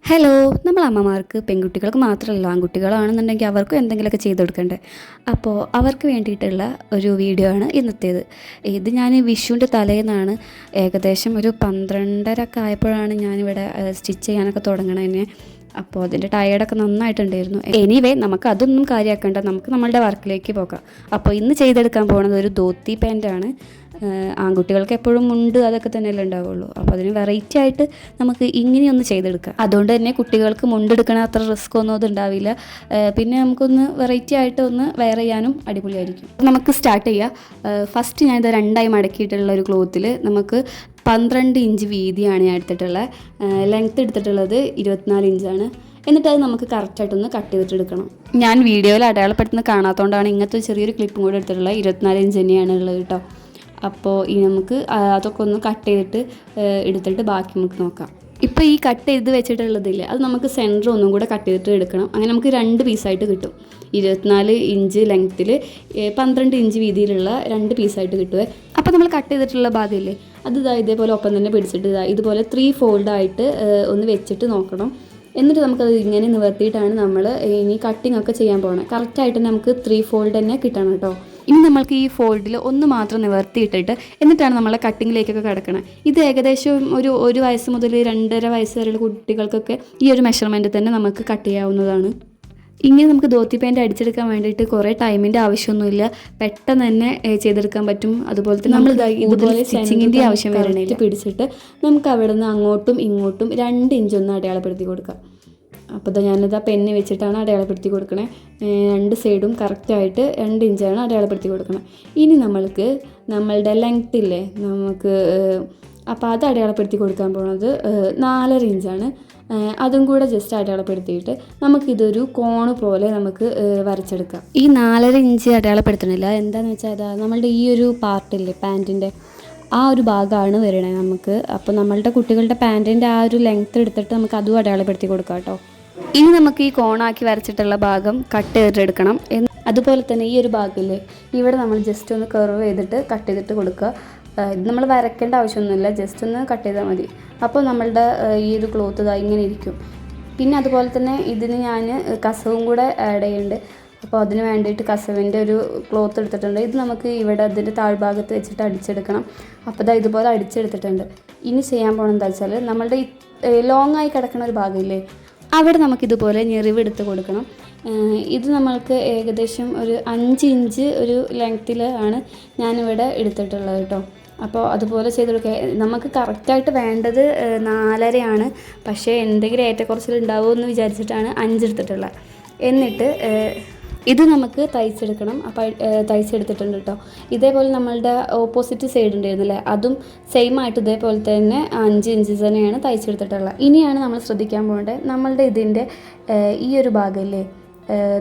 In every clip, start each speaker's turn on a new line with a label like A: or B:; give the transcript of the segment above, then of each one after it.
A: Hello. നമ്മൾ അമ്മമാർക്ക് പെൺകുട്ടികൾക്ക് മാത്രമല്ല ആൺകുട്ടികളാണെന്നുണ്ടെങ്കിൽ അവർക്കും എന്തെങ്കിലുമൊക്കെ ചെയ്ത് കൊടുക്കണ്ടേ. അപ്പോൾ അവർക്ക് വേണ്ടിയിട്ടുള്ള ഒരു വീഡിയോ ആണ് ഇന്നത്തേത്. ഇത് ഞാൻ വിഷുവിൻ്റെ തലേന്നാണ് ഏകദേശം ഒരു 12:30 ഒക്കെ ആയപ്പോഴാണ് ഞാനിവിടെ സ്റ്റിച്ച് ചെയ്യാനൊക്കെ തുടങ്ങണതിന്. അപ്പോൾ അതിൻ്റെ ടയേർഡൊക്കെ നന്നായിട്ടുണ്ടായിരുന്നു. എനിവേ നമുക്ക് അതൊന്നും കാര്യമാക്കണ്ട, നമുക്ക് നമ്മളുടെ വർക്കിലേക്ക് പോകാം. അപ്പോൾ ഇന്ന് ചെയ്തെടുക്കാൻ പോകുന്നത് ഒരു ധോത്തി പാൻറ്റാണ്. ആൺകുട്ടികൾക്ക് എപ്പോഴും മുണ്ട് അതൊക്കെ തന്നെയല്ലേ ഉണ്ടാവുള്ളൂ. അപ്പോൾ അതിന് വെറൈറ്റി ആയിട്ട് നമുക്ക് ഇങ്ങനെയൊന്ന് ചെയ്തെടുക്കാം. അതുകൊണ്ട് തന്നെ കുട്ടികൾക്ക് മുണ്ടെടുക്കണ അത്ര റിസ്ക് ഒന്നും അത് ഉണ്ടാവില്ല. പിന്നെ നമുക്കൊന്ന് വെറൈറ്റി ആയിട്ട് ഒന്ന് വെയർ ചെയ്യാനും അടിപൊളിയായിരിക്കും. നമുക്ക് സ്റ്റാർട്ട് ചെയ്യാം. ഫസ്റ്റ് ഞാനിത് രണ്ടായി മടക്കിയിട്ടുള്ള ഒരു ക്ലോത്തിൽ നമുക്ക് 12 ഇഞ്ച് വീതിയാണ് ഞാൻ എടുത്തിട്ടുള്ളത്. ലെങ്ത്ത് എടുത്തിട്ടുള്ളത് 24 ഇഞ്ചാണ്. എന്നിട്ട് അത് നമുക്ക് കറക്റ്റായിട്ടൊന്ന് കട്ട് ചെയ്തിട്ടെടുക്കണം. ഞാൻ വീഡിയോയിൽ അടയാളപ്പെടുത്തുന്നത് കാണാത്തതുകൊണ്ടാണ് ഇങ്ങനത്തെ ചെറിയൊരു ക്ലിപ്പും കൂടെ എടുത്തിട്ടുള്ളത്. 24 ഇഞ്ച് തന്നെയാണ് ഉള്ളത് കേട്ടോ. അപ്പോൾ ഈ നമുക്ക് അതൊക്കെ ഒന്ന് കട്ട് ചെയ്തിട്ട് എടുത്തിട്ട് ബാക്കി നമുക്ക് നോക്കാം. ഇപ്പോൾ ഈ കട്ട് ചെയ്ത് വെച്ചിട്ടുള്ളതില്ലേ, അത് നമുക്ക് സെൻറ്റർ ഒന്നും കൂടെ കട്ട് ചെയ്തിട്ട് എടുക്കണം. അങ്ങനെ നമുക്ക് 2 പീസായിട്ട് കിട്ടും. 24 ഇഞ്ച് ലെങ്ത്തിൽ 12 ഇഞ്ച് വീതിയിലുള്ള 2 പീസായിട്ട് കിട്ടുമേ. അപ്പോൾ നമ്മൾ കട്ട് ചെയ്തിട്ടുള്ള ഭാഗമില്ലേ, അത് ഇതേപോലെ ഒപ്പം തന്നെ പിടിച്ചിട്ട് ഇതുപോലെ 3 ഫോൾഡായിട്ട് ഒന്ന് വെച്ചിട്ട് നോക്കണം. എന്നിട്ട് നമുക്കത് ഇങ്ങനെ നിവർത്തിയിട്ടാണ് നമ്മൾ ഇനി കട്ടിംഗ് ഒക്കെ ചെയ്യാൻ പോകുന്നത്. കറക്റ്റായിട്ട് നമുക്ക് 3 ഫോൾഡ് തന്നെ കിട്ടണം കേട്ടോ. ഇനി നമ്മൾക്ക് ഈ ഫോൾഡിൽ ഒന്ന് മാത്രം നിവർത്തിയിട്ടിട്ട് എന്നിട്ടാണ് നമ്മളെ കട്ടിങ്ങിലേക്കൊക്കെ കിടക്കണം. ഇത് ഏകദേശം ഒരു വയസ്സ് മുതൽ 2.5 വയസ്സ് വരെയുള്ള കുട്ടികൾക്കൊക്കെ ഈ ഒരു മെഷർമെൻറ്റ് തന്നെ നമുക്ക് കട്ട് ചെയ്യാവുന്നതാണ്. ഇങ്ങനെ നമുക്ക് ധോത്തി പാൻറ്റ് അടിച്ചെടുക്കാൻ വേണ്ടിയിട്ട് കുറേ ടൈമിൻ്റെ ആവശ്യമൊന്നുമില്ല, പെട്ടെന്ന് തന്നെ ചെയ്തെടുക്കാൻ പറ്റും. അതുപോലെ തന്നെ നമ്മൾ ഇതുപോലെ സ്റ്റിച്ചിങ്ങിൻ്റെ ആവശ്യം വരണില്ല. പിടിച്ചിട്ട് നമുക്ക് അവിടെ നിന്ന് അങ്ങോട്ടും ഇങ്ങോട്ടും 2 ഇഞ്ച് ഒന്ന് അടയാളപ്പെടുത്തി കൊടുക്കാം. അപ്പോൾ ഞാനിത് പെന്ന് വെച്ചിട്ടാണ് അടയാളപ്പെടുത്തി കൊടുക്കണേ. 2 സൈഡും കറക്റ്റായിട്ട് 2 ഇഞ്ചാണ് അടയാളപ്പെടുത്തി കൊടുക്കണം. ഇനി നമ്മൾക്ക് നമ്മളുടെ ലെങ്ത്ത് ഇല്ലേ, നമുക്ക് അപ്പോൾ അത് അടയാളപ്പെടുത്തി കൊടുക്കാൻ പോകുന്നത് 4.5 ഇഞ്ചാണ്. അതും കൂടെ ജസ്റ്റ് അടയാളപ്പെടുത്തിയിട്ട് നമുക്കിതൊരു കോണ് പോലെ നമുക്ക് വരച്ചെടുക്കാം. ഈ 4.5 ഇഞ്ച് അടയാളപ്പെടുത്തണില്ല, എന്താണെന്ന് വെച്ചാൽ നമ്മളുടെ ഈ ഒരു പാർട്ടില്ലേ പാൻറ്റിൻ്റെ ആ ഒരു ഭാഗമാണ് വരണത് നമുക്ക്. അപ്പോൾ നമ്മളുടെ കുട്ടികളുടെ പാൻറ്റിൻ്റെ ആ ഒരു ലെങ്ത്ത് എടുത്തിട്ട് നമുക്ക് അതും അടയാളപ്പെടുത്തി കൊടുക്കാം കേട്ടോ. ഇനി നമുക്ക് ഈ കോണാക്കി വരച്ചിട്ടുള്ള ഭാഗം കട്ട് ചെയ്തിട്ടെടുക്കണം. അതുപോലെ തന്നെ ഈ ഒരു ഭാഗമില്ലേ, ഇവിടെ നമ്മൾ ജസ്റ്റ് ഒന്ന് കർവ് ചെയ്തിട്ട് കട്ട് ചെയ്തിട്ട് കൊടുക്കുക. ഇത് നമ്മൾ വരയ്ക്കേണ്ട ആവശ്യമൊന്നുമില്ല, ജസ്റ്റ് ഒന്ന് കട്ട് ചെയ്താൽ മതി. അപ്പോൾ നമ്മളുടെ ഈ ഒരു ക്ലോത്ത് ഇങ്ങനെ ഇരിക്കും. പിന്നെ അതുപോലെ തന്നെ ഇതിന് ഞാൻ കസവും കൂടെ ആഡ് ചെയ്യുന്നുണ്ട്. അപ്പോൾ അതിന് വേണ്ടിയിട്ട് കസവിൻ്റെ ഒരു ക്ലോത്ത് എടുത്തിട്ടുണ്ട്. ഇത് നമുക്ക് ഇവിടെ അതിൻ്റെ താഴ്ഭാഗത്ത് വെച്ചിട്ട് അടിച്ചെടുക്കണം. അപ്പോൾ ഇതുപോലെ അടിച്ചെടുത്തിട്ടുണ്ട്. ഇനി ചെയ്യാൻ പോകുന്നത് എന്താ വെച്ചാൽ നമ്മളുടെ ഈ ലോങ് ആയി കിടക്കുന്ന ഒരു ഭാഗമില്ലേ, അവിടെ നമുക്കിതുപോലെ ഞെറിവെടുത്ത് കൊടുക്കണം. ഇത് നമ്മൾക്ക് ഏകദേശം ഒരു 5 ഇഞ്ച് ഒരു ലെങ്ത്തിൽ ആണ് ഞാനിവിടെ എടുത്തിട്ടുള്ളത് കേട്ടോ. അപ്പോൾ അതുപോലെ ചെയ്തെടുക്കുക. നമുക്ക് കറക്റ്റായിട്ട് വേണ്ടത് 4.5 പക്ഷേ എന്തെങ്കിലും ഏറ്റക്കുറച്ചിൽ ഉണ്ടാവുമെന്ന് വിചാരിച്ചിട്ടാണ് 5 എടുത്തിട്ടുള്ളത്. എന്നിട്ട് ഇത് നമുക്ക് തയ്ച്ചെടുക്കണം. അപ്പോൾ തയ്ച്ചെടുത്തിട്ടുണ്ട് കേട്ടോ. ഇതേപോലെ നമ്മളുടെ ഓപ്പോസിറ്റ് സൈഡ് ഉണ്ടായിരുന്നില്ലേ, അതും സെയിം ആയിട്ട് ഇതേപോലെ തന്നെ 5 ഇഞ്ച് തന്നെയാണ് തയ്ച്ചെടുത്തിട്ടുള്ളത്. ഇനിയാണ് നമ്മൾ ശ്രദ്ധിക്കാൻ പോകേണ്ടത്, നമ്മളുടെ ഇതിൻ്റെ ഈ ഒരു ഭാഗമില്ലേ,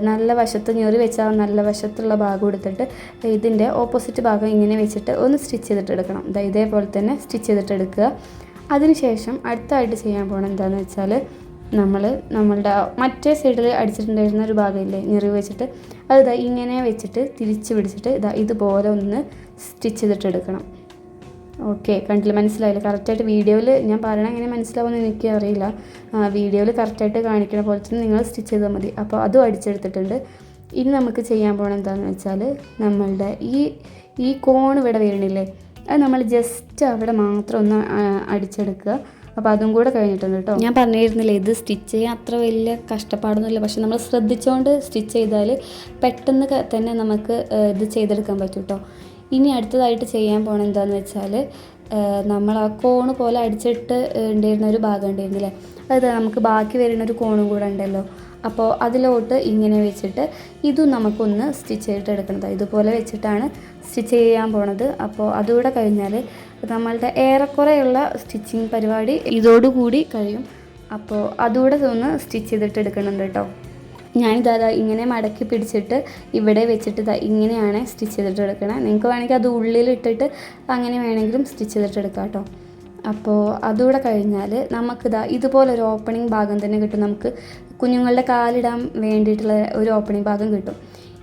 A: നല്ല വശത്ത് ഞെറി വെച്ചാൽ നല്ല വശത്തുള്ള ഭാഗം എടുത്തിട്ട് ഇതിൻ്റെ ഓപ്പോസിറ്റ് ഭാഗം ഇങ്ങനെ വെച്ചിട്ട് ഒന്ന് സ്റ്റിച്ച് ചെയ്തിട്ടെടുക്കണം. ഇതേപോലെ തന്നെ സ്റ്റിച്ച് ചെയ്തിട്ടെടുക്കുക. അതിനുശേഷം അടുത്തായിട്ട് ചെയ്യാൻ പോകണം എന്താണെന്ന് വെച്ചാൽ, നമ്മളുടെ മറ്റേ സൈഡിൽ അടിച്ചിട്ടുണ്ടായിരുന്ന ഒരു ഭാഗമില്ലേ ഞെറി വെച്ചിട്ട്, അത് ഇങ്ങനെ വെച്ചിട്ട് തിരിച്ച് പിടിച്ചിട്ട് ഇതുപോലെ ഒന്ന് സ്റ്റിച്ച് ചെയ്തിട്ടെടുക്കണം. ഓക്കെ, കണ്ടില്ല, മനസ്സിലായില്ല? കറക്റ്റായിട്ട് വീഡിയോയിൽ ഞാൻ പറയണ എങ്ങനെ മനസ്സിലാവുമെന്ന് എനിക്ക് അറിയില്ല. വീഡിയോയിൽ കറക്റ്റായിട്ട് കാണിക്കണ പോലെ തന്നെ നിങ്ങൾ സ്റ്റിച്ച് ചെയ്താൽ മതി. അപ്പോൾ അതും അടിച്ചെടുത്തിട്ടുണ്ട്. ഇനി നമുക്ക് ചെയ്യാൻ പോകണം എന്താണെന്ന് വെച്ചാൽ, നമ്മളുടെ ഈ കോൺ ഇവിടെ വീഴണില്ലേ, അത് നമ്മൾ ജസ്റ്റ് അവിടെ മാത്രം ഒന്ന് അടിച്ചെടുക്കുക. അപ്പോൾ അതും കൂടെ കഴിഞ്ഞിട്ടുണ്ട് കേട്ടോ. ഞാൻ പറഞ്ഞിരുന്നില്ലേ, ഇത് സ്റ്റിച്ച് ചെയ്യാൻ അത്ര വലിയ കഷ്ടപ്പാടൊന്നുമില്ല, പക്ഷെ നമ്മൾ ശ്രദ്ധിച്ചുകൊണ്ട് സ്റ്റിച്ച് ചെയ്താൽ പെട്ടെന്ന് തന്നെ നമുക്ക് ഇത് ചെയ്തെടുക്കാൻ പറ്റും കേട്ടോ. ഇനി അടുത്തതായിട്ട് ചെയ്യാൻ പോകണം എന്താണെന്ന് വെച്ചാൽ, നമ്മൾ ആ കോണ് പോലെ അടിച്ചിട്ട് ഉണ്ടായിരുന്ന ഒരു ഭാഗം ഉണ്ടായിരുന്നില്ലേ, അത് നമുക്ക് ബാക്കി വരുന്ന ഒരു കോണും കൂടെ ഉണ്ടല്ലോ. അപ്പോൾ അതിലോട്ട് ഇങ്ങനെ വെച്ചിട്ട് ഇതും നമുക്കൊന്ന് സ്റ്റിച്ച് ചെയ്തിട്ട് എടുക്കുന്നത്. ഇതുപോലെ വെച്ചിട്ടാണ് സ്റ്റിച്ച് ചെയ്യാൻ പോണത്. അപ്പോൾ അതുകൂടെ കഴിഞ്ഞാൽ നമ്മളുടെ ഏറെക്കുറെയുള്ള സ്റ്റിച്ചിങ് പരിപാടി ഇതോടുകൂടി കഴിയും. അപ്പോൾ അതുകൂടെ ഒന്ന് സ്റ്റിച്ച് ചെയ്തിട്ട് എടുക്കുന്നുണ്ട് കേട്ടോ. ഞാനിതാ ഇങ്ങനെ മടക്കി പിടിച്ചിട്ട് ഇവിടെ വെച്ചിട്ട് ഇങ്ങനെയാണ് സ്റ്റിച്ച് ചെയ്തിട്ട് എടുക്കണേ. നിങ്ങൾക്ക് വേണമെങ്കിൽ അത് ഉള്ളിലിട്ടിട്ട് അങ്ങനെ വേണമെങ്കിലും സ്റ്റിച്ച് ചെയ്തിട്ട് എടുക്കാം കേട്ടോ. അപ്പോൾ അതുകൂടെ കഴിഞ്ഞാൽ ഇതുപോലൊരു ഓപ്പണിംഗ് ഭാഗം തന്നെ കിട്ടും. നമുക്ക് കുഞ്ഞുങ്ങളുടെ കാലിടാൻ വേണ്ടിയിട്ടുള്ള ഒരു ഓപ്പണിംഗ് ഭാഗം കിട്ടും.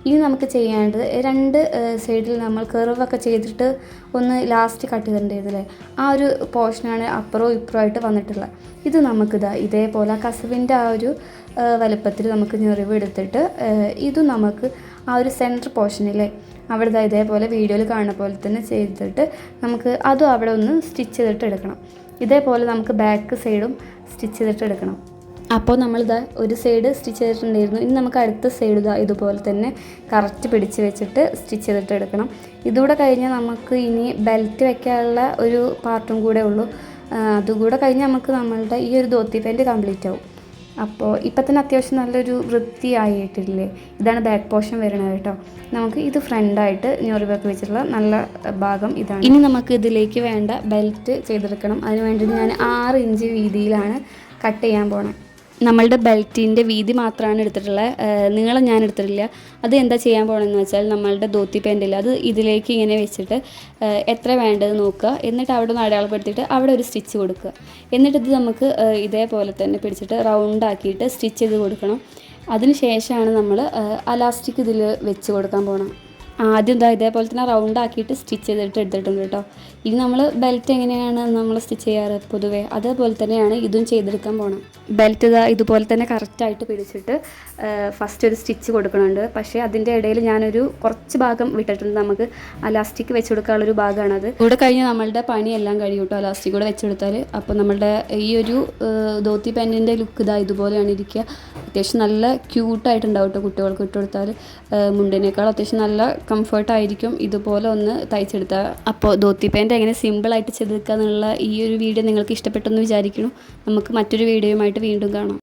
A: ഇനി നമുക്ക് ചെയ്യേണ്ടത് 2 സൈഡിൽ നമ്മൾ കർവൊക്കെ ചെയ്തിട്ട് ഒന്ന് ലാസ്റ്റ് കട്ട് ചെയ്തിട്ടുണ്ടായിരുന്നില്ലേ, ആ ഒരു പോർഷനാണ് അപ്പുറവും ഇപ്പുറമായിട്ട് വന്നിട്ടുള്ളത്. ഇത് ഇതേപോലെ കസവിൻ്റെ ആ ഒരു വലുപ്പത്തിൽ നമുക്ക് ഞെറിവ് എടുത്തിട്ട് ഇത് നമുക്ക് ആ ഒരു സെൻറ്റർ പോർഷനിലെ അവിടെ ഇതേപോലെ വീഡിയോയിൽ കാണുന്ന പോലെ തന്നെ ചെയ്തിട്ട് നമുക്ക് അതും അവിടെ ഒന്ന് സ്റ്റിച്ച് ചെയ്തിട്ട് എടുക്കണം. ഇതേപോലെ നമുക്ക് ബാക്ക് സൈഡും സ്റ്റിച്ച് ചെയ്തിട്ട് എടുക്കണം. അപ്പോൾ ഒരു സൈഡ് സ്റ്റിച്ച് ചെയ്തിട്ടുണ്ടായിരുന്നു. ഇനി നമുക്ക് അടുത്ത സൈഡ് ഇതുപോലെ തന്നെ കറക്റ്റ് പിടിച്ച് വെച്ചിട്ട് സ്റ്റിച്ച് ചെയ്തിട്ട് എടുക്കണം. ഇതുകൂടെ കഴിഞ്ഞാൽ നമുക്ക് ഇനി ബെൽറ്റ് വെക്കാനുള്ള ഒരു പാർട്ടും കൂടെ ഉള്ളൂ. അതുകൂടെ കഴിഞ്ഞാൽ നമുക്ക് ഈ ഒരു ധോത്തി പാൻറ്റ് കംപ്ലീറ്റ് ആവും. അപ്പോൾ ഇപ്പം തന്നെ അത്യാവശ്യം നല്ലൊരു വൃത്തിയായിട്ടില്ലേ. ഇതാണ് ബാക്ക് പോർഷൻ വരുന്നത് കേട്ടോ. നമുക്ക് ഇത് ഫ്രണ്ടായിട്ട് ഞൊറിവൊക്കെ വെച്ചിട്ടുള്ള നല്ല ഭാഗം ഇതാണ്. ഇനി നമുക്ക് ഇതിലേക്ക് വേണ്ട ബെൽറ്റ് ചെയ്തെടുക്കണം. അതിന് വേണ്ടിയിട്ട് ഞാൻ 6 ഇഞ്ച് വീതിയിലാണ് കട്ട് ചെയ്യാൻ പോണത്. നമ്മളുടെ ബെൽറ്റിൻ്റെ വീതി മാത്രമാണ് എടുത്തിട്ടുള്ളത്, നീളം ഞാൻ എടുത്തിട്ടില്ല. അത് എന്താ ചെയ്യാൻ പോകണമെന്ന് വെച്ചാൽ നമ്മളുടെ ധോത്തി പാൻറ്റിൽ അത് ഇതിലേക്ക് ഇങ്ങനെ വെച്ചിട്ട് എത്ര വേണ്ടത് നോക്കുക. എന്നിട്ട് അവിടെ ഒന്ന് അടയാളപ്പെടുത്തിയിട്ട് അവിടെ ഒരു സ്റ്റിച്ച് കൊടുക്കുക. എന്നിട്ടിത് നമുക്ക് ഇതേപോലെ തന്നെ പിടിച്ചിട്ട് റൗണ്ടാക്കിയിട്ട് സ്റ്റിച്ച് ചെയ്ത് കൊടുക്കണം. അതിന് ശേഷമാണ് നമ്മൾ അലാസ്റ്റിക് ഇതിൽ വെച്ച് കൊടുക്കാൻ പോകണം. ആദ്യം ഇതേപോലെ തന്നെ റൗണ്ടാക്കിയിട്ട് സ്റ്റിച്ച് ചെയ്തിട്ട് എടുത്തിട്ടുണ്ട് കേട്ടോ. ഇനി നമ്മൾ ബെൽറ്റ് എങ്ങനെയാണ് നമ്മൾ സ്റ്റിച്ച് ചെയ്യാറ് പൊതുവേ, അതേപോലെ തന്നെയാണ് ഇതും ചെയ്തെടുക്കാൻ പോകണം. ബെൽറ്റ് ഇതുപോലെ തന്നെ കറക്റ്റായിട്ട് പിടിച്ചിട്ട് ഫസ്റ്റ് ഒരു സ്റ്റിച്ച് കൊടുക്കണുണ്ട്. പക്ഷേ അതിൻ്റെ ഇടയിൽ ഞാനൊരു കുറച്ച് ഭാഗം വിട്ടിട്ടുണ്ട്. നമുക്ക് അലാസ്റ്റിക് വെച്ച് കൊടുക്കാനുള്ളൊരു ഭാഗമാണത്. കൂടെ കഴിഞ്ഞ് നമ്മളുടെ പണിയെല്ലാം കഴിയും കേട്ടോ അലാസ്റ്റിക് കൂടെ വെച്ച് കൊടുത്താൽ. അപ്പോൾ നമ്മളുടെ ഈ ഒരു ധോത്തി പാൻറ്റിൻ്റെ ലുക്ക് ഇതുപോലെയാണ് ഇരിക്കുക. അത്യാവശ്യം നല്ല ക്യൂട്ടായിട്ടുണ്ടാവും കേട്ടോ കുട്ടികൾക്ക് ഇട്ട് കൊടുത്താൽ. മുണ്ടിനേക്കാൾ അത്യാവശ്യം നല്ല കംഫർട്ടായിരിക്കും ഇതുപോലെ ഒന്ന് തയ്ച്ചെടുത്താൽ. അപ്പോൾ ധോത്തി പാൻറ്റ് എങ്ങനെ സിമ്പിളായിട്ട് ചെയ്തെടുക്കുക എന്നുള്ള ഈ ഒരു വീഡിയോ നിങ്ങൾക്ക് ഇഷ്ടപ്പെട്ടെന്ന് വിചാരിക്കുന്നു. നമുക്ക് മറ്റൊരു വീഡിയോയുമായിട്ട് വീണ്ടും കാണാം.